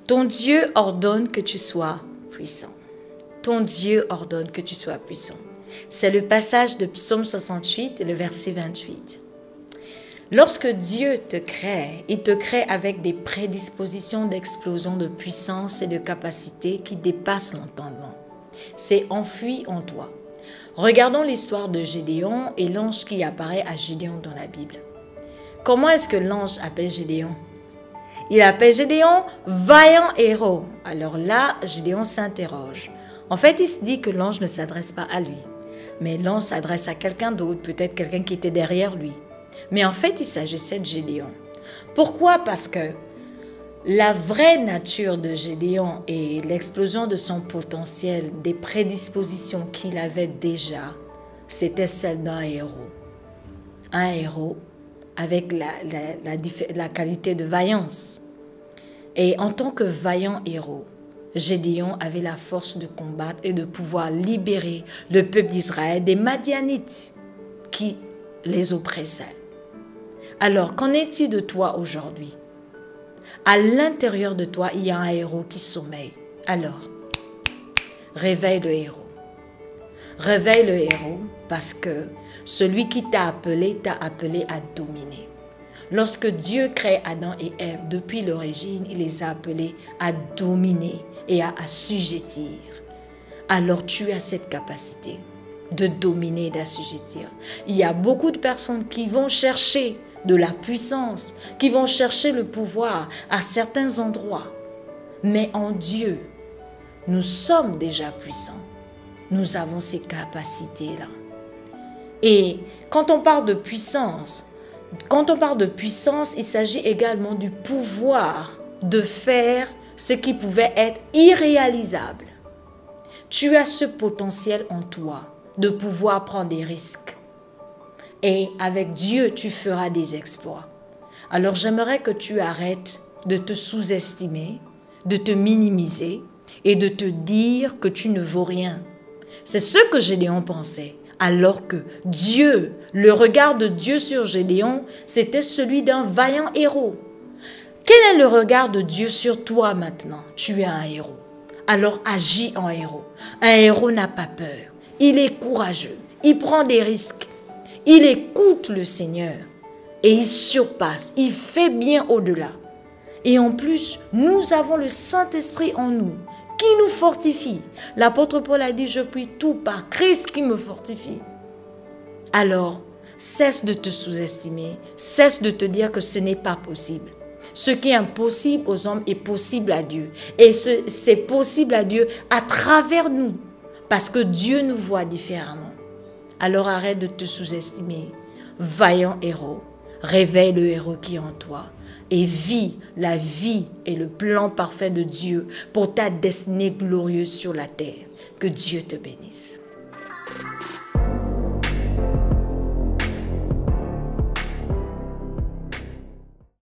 Ton Dieu ordonne que tu sois puissant. Ton Dieu ordonne que tu sois puissant. C'est le passage de Psaume 68, le verset 28. Lorsque Dieu te crée, il te crée avec des prédispositions d'explosion de puissance et de capacité qui dépassent l'entendement. C'est enfoui en toi. Regardons l'histoire de Gédéon et l'ange qui apparaît à Gédéon dans la Bible. Comment est-ce que l'ange appelle Gédéon? Il appelle Gédéon vaillant héros. Alors là, Gédéon s'interroge. En fait, il se dit que l'ange ne s'adresse pas à lui. Mais l'ange s'adresse à quelqu'un d'autre, peut-être quelqu'un qui était derrière lui. Mais en fait, il s'agissait de Gédéon. Pourquoi? Parce que la vraie nature de Gédéon et l'explosion de son potentiel, des prédispositions qu'il avait déjà, c'était celle d'un héros. Un héros avec la qualité de vaillance. Et en tant que vaillant héros, Gédéon avait la force de combattre et de pouvoir libérer le peuple d'Israël des Madianites qui les oppressaient. Alors, qu'en est-il de toi aujourd'hui? À l'intérieur de toi, il y a un héros qui sommeille. Alors, réveille le héros. Réveille le héros parce que celui qui t'a appelé à dominer. Lorsque Dieu crée Adam et Ève depuis l'origine, il les a appelés à dominer et à assujettir. Alors tu as cette capacité de dominer et d'assujettir. Il y a beaucoup de personnes qui vont chercher de la puissance, qui vont chercher le pouvoir à certains endroits. Mais en Dieu, nous sommes déjà puissants. Nous avons ces capacités-là. Et quand on parle de puissance, il s'agit également du pouvoir de faire ce qui pouvait être irréalisable. Tu as ce potentiel en toi de pouvoir prendre des risques. Et avec Dieu, tu feras des exploits. Alors j'aimerais que tu arrêtes de te sous-estimer, de te minimiser et de te dire que tu ne vaux rien. C'est ce que Gédéon pensait. Alors que Dieu, le regard de Dieu sur Gédéon, c'était celui d'un vaillant héros. Quel est le regard de Dieu sur toi maintenant? Tu es un héros. Alors agis en héros. Un héros n'a pas peur. Il est courageux. Il prend des risques. Il écoute le Seigneur. Et il surpasse. Il fait bien au-delà. Et en plus, nous avons le Saint-Esprit en nous qui nous fortifie. L'apôtre Paul a dit, je puis tout par Christ qui me fortifie. Alors, cesse de te sous-estimer, cesse de te dire que ce n'est pas possible. Ce qui est impossible aux hommes est possible à Dieu. Et c'est possible à Dieu à travers nous, parce que Dieu nous voit différemment. Alors arrête de te sous-estimer. Vaillant héros, réveille le héros qui est en toi. Et vis la vie et le plan parfait de Dieu pour ta destinée glorieuse sur la terre. Que Dieu te bénisse.